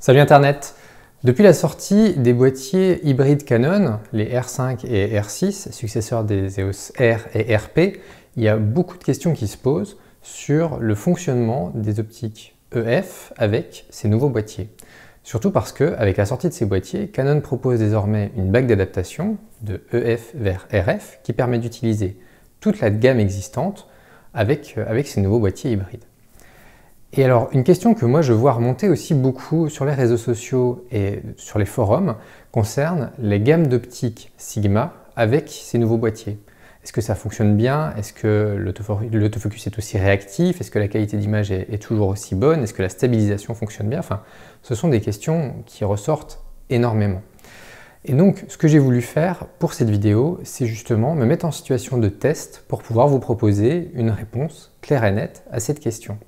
Salut Internet! Depuis la sortie des boîtiers hybrides Canon, les R5 et R6, successeurs des EOS R et RP, il y a beaucoup de questions qui se posent sur le fonctionnement des optiques EF avec ces nouveaux boîtiers. Surtout parce qu'avec la sortie de ces boîtiers, Canon propose désormais une bague d'adaptation de EF vers RF qui permet d'utiliser toute la gamme existante avec ces nouveaux boîtiers hybrides. Et alors, une question que moi je vois remonter aussi beaucoup sur les réseaux sociaux et sur les forums concerne les gammes d'optiques Sigma avec ces nouveaux boîtiers. Est-ce que ça fonctionne bien? Est-ce que l'autofocus est aussi réactif? Est-ce que la qualité d'image est toujours aussi bonne? Est-ce que la stabilisation fonctionne bien? Enfin, ce sont des questions qui ressortent énormément. Et donc, ce que j'ai voulu faire pour cette vidéo, c'est justement me mettre en situation de test pour pouvoir vous proposer une réponse claire et nette à cette question.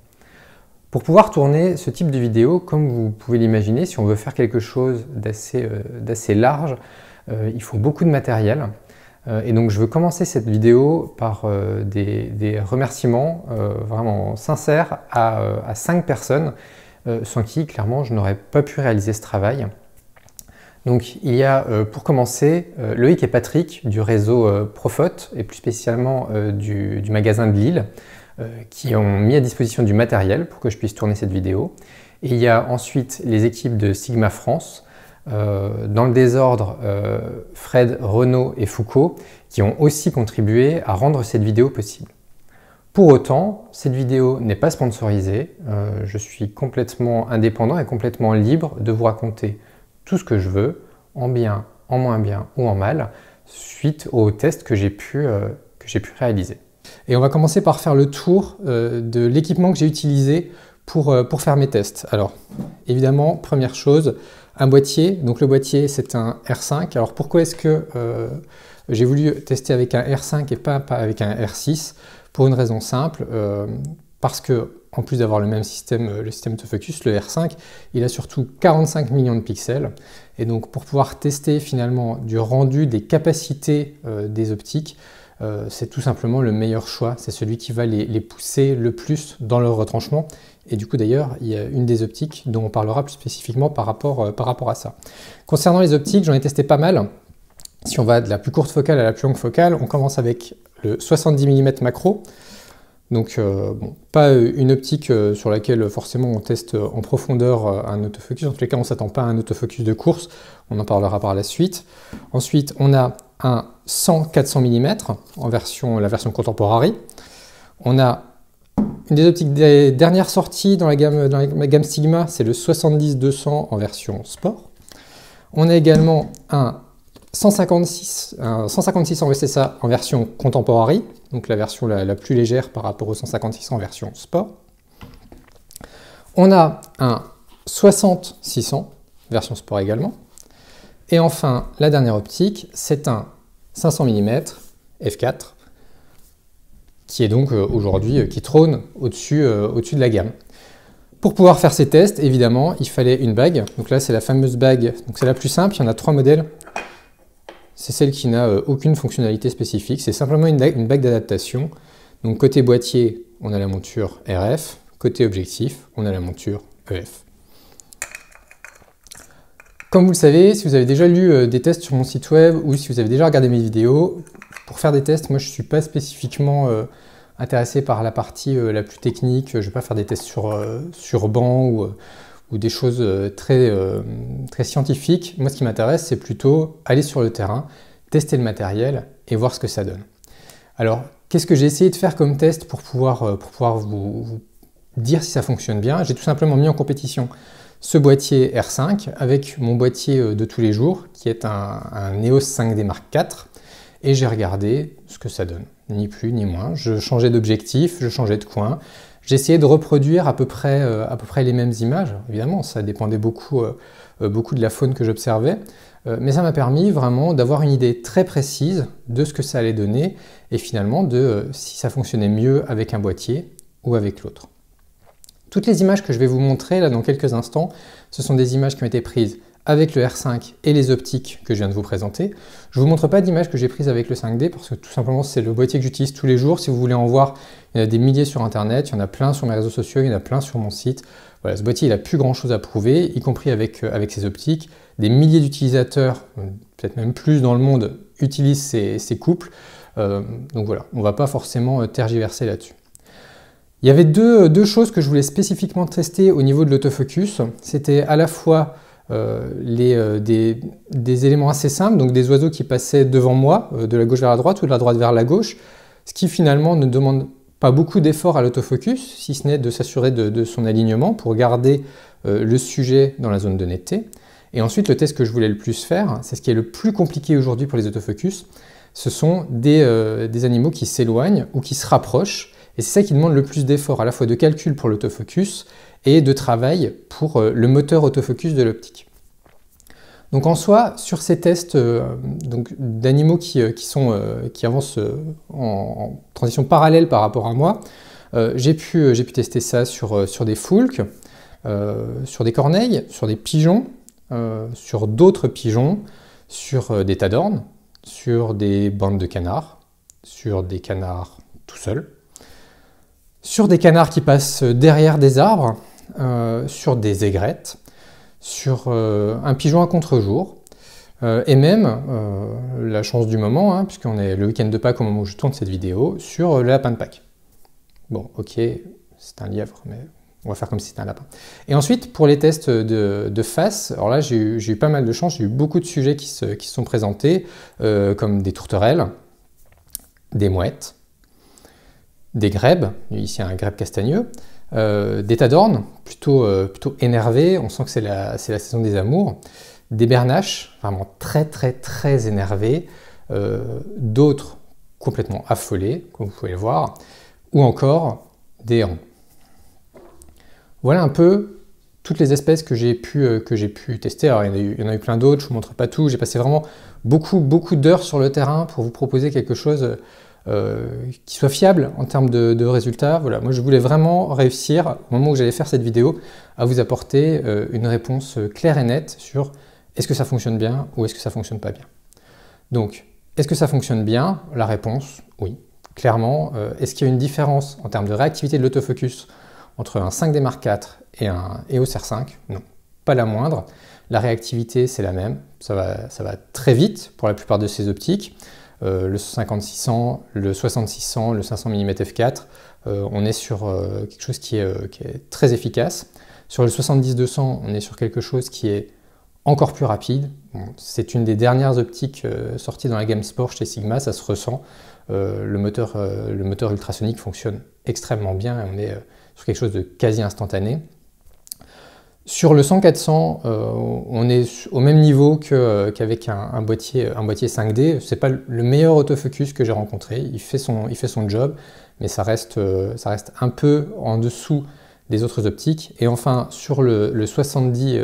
Pour pouvoir tourner ce type de vidéo, comme vous pouvez l'imaginer, si on veut faire quelque chose d'assez large, il faut beaucoup de matériel. Et donc je veux commencer cette vidéo par des remerciements vraiment sincères à 5 personnes, sans qui, clairement, je n'aurais pas pu réaliser ce travail. Donc il y a, pour commencer, Loïc et Patrick du réseau Profot, et plus spécialement du magasin de Lille, qui ont mis à disposition du matériel pour que je puisse tourner cette vidéo. Et il y a ensuite les équipes de Sigma France, dans le désordre Fred, Renaud et Foucault, qui ont aussi contribué à rendre cette vidéo possible. Pour autant, cette vidéo n'est pas sponsorisée, je suis complètement indépendant et complètement libre de vous raconter tout ce que je veux, en bien, en moins bien ou en mal, suite aux tests que j'ai pu réaliser. Et on va commencer par faire le tour de l'équipement que j'ai utilisé pour faire mes tests. Alors, évidemment, première chose, un boîtier. Donc le boîtier, c'est un R5. Alors pourquoi est-ce que j'ai voulu tester avec un R5 et pas avec un R6? Pour une raison simple, parce que en plus d'avoir le système autofocus, le R5, il a surtout 45 millions de pixels. Et donc pour pouvoir tester finalement du rendu des capacités des optiques, c'est tout simplement le meilleur choix, c'est celui qui va les pousser le plus dans leur retranchement. Et du coup d'ailleurs, il y a une des optiques dont on parlera plus spécifiquement par rapport à ça. Concernant les optiques, j'en ai testé pas mal. Si on va de la plus courte focale à la plus longue focale, on commence avec le 70 mm macro. Donc bon, pas une optique sur laquelle forcément on teste en profondeur un autofocus. En tous les cas, on ne s'attend pas à un autofocus de course. On en parlera par la suite. Ensuite, on a un 100-400 mm en la version Contemporary. On a une des optiques des dernières sorties dans la gamme Sigma, c'est le 70-200 en version sport. On a également un 156 en VCSA en version Contemporary, donc la version la plus légère par rapport au 156 en version sport. On a un 60-600 version sport également. Et enfin, la dernière optique, c'est un 500 mm f4, qui est donc aujourd'hui, qui trône au-dessus de la gamme. Pour pouvoir faire ces tests, évidemment, il fallait une bague. Donc là, c'est la fameuse bague, donc c'est la plus simple, il y en a 3 modèles. C'est celle qui n'a aucune fonctionnalité spécifique, c'est simplement une bague d'adaptation. Donc côté boîtier, on a la monture RF, côté objectif, on a la monture EF. Comme vous le savez, si vous avez déjà lu des tests sur mon site web ou si vous avez déjà regardé mes vidéos, pour faire des tests, moi je ne suis pas spécifiquement intéressé par la partie la plus technique. Je ne vais pas faire des tests sur banc ou des choses très scientifiques. Moi ce qui m'intéresse, c'est plutôt aller sur le terrain, tester le matériel et voir ce que ça donne. Alors, qu'est-ce que j'ai essayé de faire comme test pour pouvoir vous dire si ça fonctionne bien? J'ai tout simplement mis en compétition ce boîtier R5 avec mon boîtier de tous les jours qui est un EOS 5D Mark IV et j'ai regardé ce que ça donne, ni plus ni moins. Je changeais d'objectif, je changeais de coin, j'ai essayé de reproduire à peu près les mêmes images. Évidemment, ça dépendait beaucoup de la faune que j'observais, mais ça m'a permis vraiment d'avoir une idée très précise de ce que ça allait donner et finalement de si ça fonctionnait mieux avec un boîtier ou avec l'autre. Toutes les images que je vais vous montrer là dans quelques instants, ce sont des images qui ont été prises avec le R5 et les optiques que je viens de vous présenter. Je ne vous montre pas d'image que j'ai prise avec le 5D parce que tout simplement c'est le boîtier que j'utilise tous les jours. Si vous voulez en voir, il y en a des milliers sur internet, il y en a plein sur mes réseaux sociaux, il y en a plein sur mon site. Voilà, ce boîtier il n'a plus grand chose à prouver, y compris avec ses optiques. Des milliers d'utilisateurs, peut-être même plus dans le monde, utilisent ces couples. Donc voilà, on ne va pas forcément tergiverser là-dessus. Il y avait deux choses que je voulais spécifiquement tester au niveau de l'autofocus. C'était à la fois des éléments assez simples, donc des oiseaux qui passaient devant moi, de la gauche vers la droite ou de la droite vers la gauche, ce qui finalement ne demande pas beaucoup d'effort à l'autofocus, si ce n'est de s'assurer de son alignement pour garder le sujet dans la zone de netteté. Et ensuite, le test que je voulais le plus faire, c'est ce qui est le plus compliqué aujourd'hui pour les autofocus, ce sont des animaux qui s'éloignent ou qui se rapprochent. Et c'est ça qui demande le plus d'efforts, à la fois de calcul pour l'autofocus et de travail pour le moteur autofocus de l'optique. Donc en soi, sur ces tests d'animaux qui avancent en transition parallèle par rapport à moi, j'ai pu tester ça sur des foulques, sur des corneilles, sur des pigeons, sur d'autres pigeons, sur des tadornes, sur des bandes de canards, sur des canards tout seuls, sur des canards qui passent derrière des arbres, sur des aigrettes, sur un pigeon à contre-jour, et même, la chance du moment, puisqu'on est le week-end de Pâques au moment où je tourne cette vidéo, sur le lapin de Pâques. Bon, ok, c'est un lièvre, mais on va faire comme si c'était un lapin. Et ensuite, pour les tests de face, alors là, j'ai eu pas mal de chance, j'ai eu beaucoup de sujets qui se sont présentés, comme des tourterelles, des mouettes, des grèbes, ici un grèbe castagneux, des tadornes, plutôt énervés, on sent que c'est la saison des amours, des bernaches, vraiment très énervés, d'autres complètement affolés, comme vous pouvez le voir, ou encore des hérons. Voilà un peu toutes les espèces que j'ai pu tester. Alors il y en a eu plein d'autres, je ne vous montre pas tout, j'ai passé vraiment beaucoup d'heures sur le terrain pour vous proposer quelque chose qui soit fiable en termes de résultats. Voilà, moi je voulais vraiment réussir, au moment où j'allais faire cette vidéo, à vous apporter une réponse claire et nette sur est-ce que ça fonctionne bien ou est-ce que ça fonctionne pas bien. Donc, est-ce que ça fonctionne bien? La réponse, oui, clairement. Est-ce qu'il y a une différence en termes de réactivité de l'autofocus entre un 5D Mark IV et un EOS R5? Non, pas la moindre. La réactivité, c'est la même. Ça va très vite pour la plupart de ces optiques. Le 50-600, le 60-600, le 500 mm f4, on est sur quelque chose qui est très efficace. Sur le 70-200, on est sur quelque chose qui est encore plus rapide. Bon, c'est une des dernières optiques sorties dans la gamme sport chez Sigma, ça se ressent. Le moteur ultrasonique fonctionne extrêmement bien et on est sur quelque chose de quasi instantané. Sur le 100-400, on est au même niveau qu'avec un boîtier 5D. C'est pas le meilleur autofocus que j'ai rencontré. Il fait son job, mais ça reste un peu en dessous des autres optiques. Et enfin, sur le 70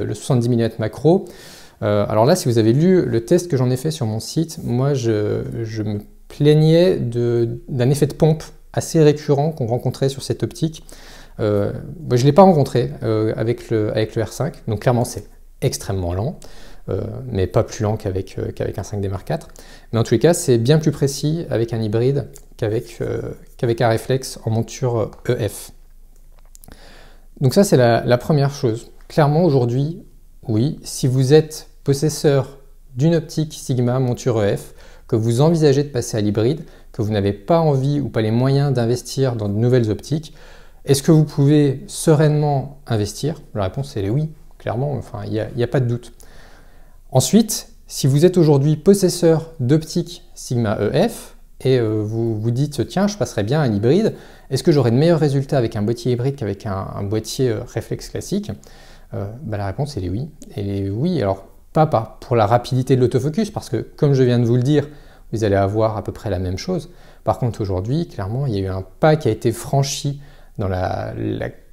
mm macro, alors là, si vous avez lu le test que j'en ai fait sur mon site, moi, je me plaignais d'un effet de pompe assez récurrent qu'on rencontrait sur cette optique. Je ne l'ai pas rencontré avec le R5, donc clairement c'est extrêmement lent, mais pas plus lent qu'avec un 5D Mark IV. Mais en tous les cas, c'est bien plus précis avec un hybride qu'avec un réflexe en monture EF. Donc ça, c'est la première chose. Clairement, aujourd'hui, oui, si vous êtes possesseur d'une optique Sigma monture EF, que vous envisagez de passer à l'hybride, que vous n'avez pas envie ou pas les moyens d'investir dans de nouvelles optiques, est-ce que vous pouvez sereinement investir? La réponse est oui, clairement, enfin, il n'y a pas de doute. Ensuite, si vous êtes aujourd'hui possesseur d'optique Sigma EF et vous vous dites tiens, je passerais bien à un hybride, est-ce que j'aurai de meilleurs résultats avec un boîtier hybride qu'avec un boîtier réflexe classique? La réponse est oui. Et oui, alors pas pour la rapidité de l'autofocus, parce que comme je viens de vous le dire, vous allez avoir à peu près la même chose. Par contre, aujourd'hui, clairement, il y a eu un pas qui a été franchi dans la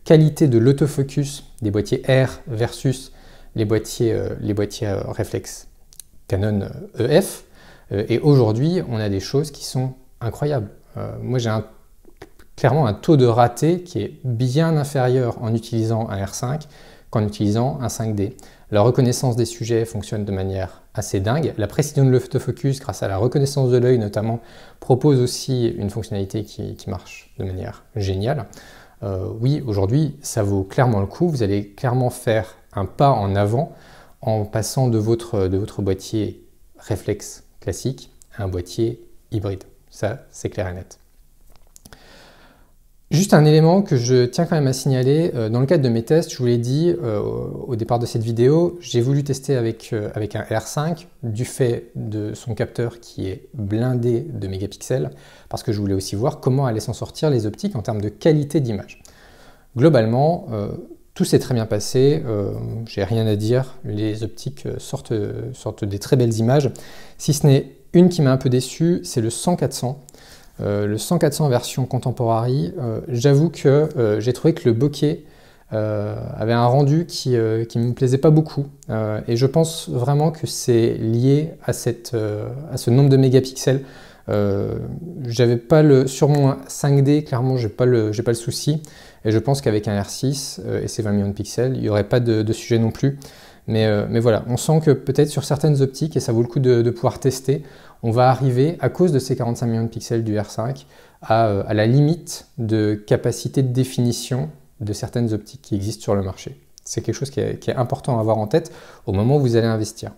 qualité de l'autofocus des boîtiers R versus les boîtiers réflexe Canon EF. Et aujourd'hui, on a des choses qui sont incroyables. Moi, j'ai clairement un taux de raté qui est bien inférieur en utilisant un R5 qu'en utilisant un 5D. La reconnaissance des sujets fonctionne de manière assez dingue. La précision de l'autofocus, grâce à la reconnaissance de l'œil notamment, propose aussi une fonctionnalité qui marche de manière géniale. Oui, aujourd'hui, ça vaut clairement le coup. Vous allez clairement faire un pas en avant en passant de votre boîtier réflexe classique à un boîtier hybride. Ça, c'est clair et net. Juste un élément que je tiens quand même à signaler, dans le cadre de mes tests, je vous l'ai dit au départ de cette vidéo, j'ai voulu tester avec un R5 du fait de son capteur qui est blindé de mégapixels, parce que je voulais aussi voir comment allaient s'en sortir les optiques en termes de qualité d'image. Globalement, tout s'est très bien passé, j'ai rien à dire, les optiques sortent des très belles images, si ce n'est une qui m'a un peu déçu, c'est le 100-400. Le 100-400 version contemporary, j'avoue que j'ai trouvé que le bokeh avait un rendu qui ne me plaisait pas beaucoup. Et je pense vraiment que c'est lié à ce nombre de mégapixels. Sur mon 5D, clairement, j'ai pas le souci. Et je pense qu'avec un R6 et ses 20 millions de pixels, il n'y aurait pas de sujet non plus. Mais voilà, on sent que peut-être sur certaines optiques, et ça vaut le coup de pouvoir tester, on va arriver, à cause de ces 45 millions de pixels du R5, à la limite de capacité de définition de certaines optiques qui existent sur le marché. C'est quelque chose qui est important à avoir en tête au moment où vous allez investir.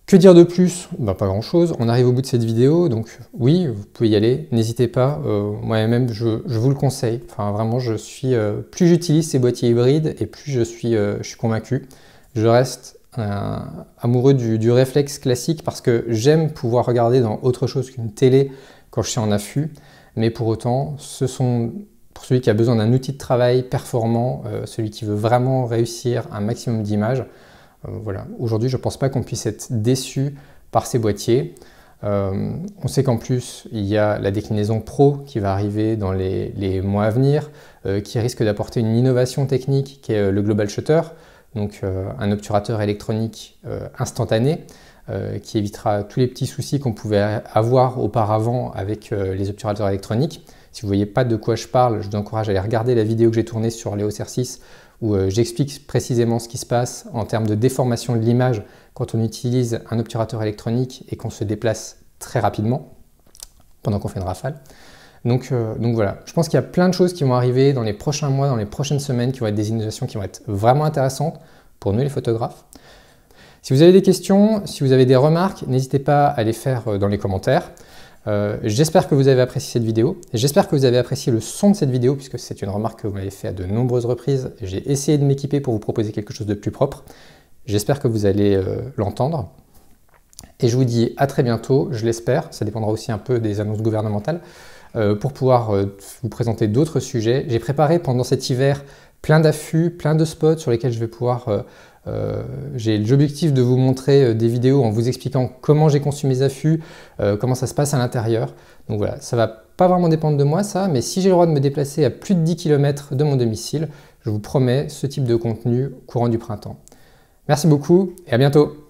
Que dire de plus? Ben, pas grand chose, on arrive au bout de cette vidéo, donc oui, vous pouvez y aller, n'hésitez pas, moi-même je vous le conseille, enfin vraiment plus j'utilise ces boîtiers hybrides et plus je suis convaincu. Je reste amoureux du réflexe classique parce que j'aime pouvoir regarder dans autre chose qu'une télé quand je suis en affût, mais pour autant, pour celui qui a besoin d'un outil de travail performant, celui qui veut vraiment réussir un maximum d'images, voilà. Aujourd'hui, je ne pense pas qu'on puisse être déçu par ces boîtiers. On sait qu'en plus, il y a la déclinaison Pro qui va arriver dans les mois à venir, qui risque d'apporter une innovation technique qui est le Global Shutter, donc un obturateur électronique instantané, qui évitera tous les petits soucis qu'on pouvait avoir auparavant avec les obturateurs électroniques. Si vous ne voyez pas de quoi je parle, je vous encourage à aller regarder la vidéo que j'ai tournée sur l'EOS R6 où j'explique précisément ce qui se passe en termes de déformation de l'image quand on utilise un obturateur électronique et qu'on se déplace très rapidement pendant qu'on fait une rafale. Donc voilà, je pense qu'il y a plein de choses qui vont arriver dans les prochains mois, dans les prochaines semaines, qui vont être des innovations qui vont être vraiment intéressantes pour nous les photographes. Si vous avez des questions, si vous avez des remarques, n'hésitez pas à les faire dans les commentaires. J'espère que vous avez apprécié cette vidéo. J'espère que vous avez apprécié le son de cette vidéo puisque c'est une remarque que vous m'avez fait à de nombreuses reprises. J'ai essayé de m'équiper pour vous proposer quelque chose de plus propre. J'espère que vous allez l'entendre. Et je vous dis à très bientôt, je l'espère. Ça dépendra aussi un peu des annonces gouvernementales pour pouvoir vous présenter d'autres sujets. J'ai préparé pendant cet hiver plein d'affûts, plein de spots sur lesquels je vais pouvoir... j'ai l'objectif de vous montrer des vidéos en vous expliquant comment j'ai conçu mes affûts, comment ça se passe à l'intérieur. Donc voilà, ça va pas vraiment dépendre de moi ça, mais si j'ai le droit de me déplacer à plus de 10 km de mon domicile, je vous promets ce type de contenu courant du printemps. Merci beaucoup et à bientôt.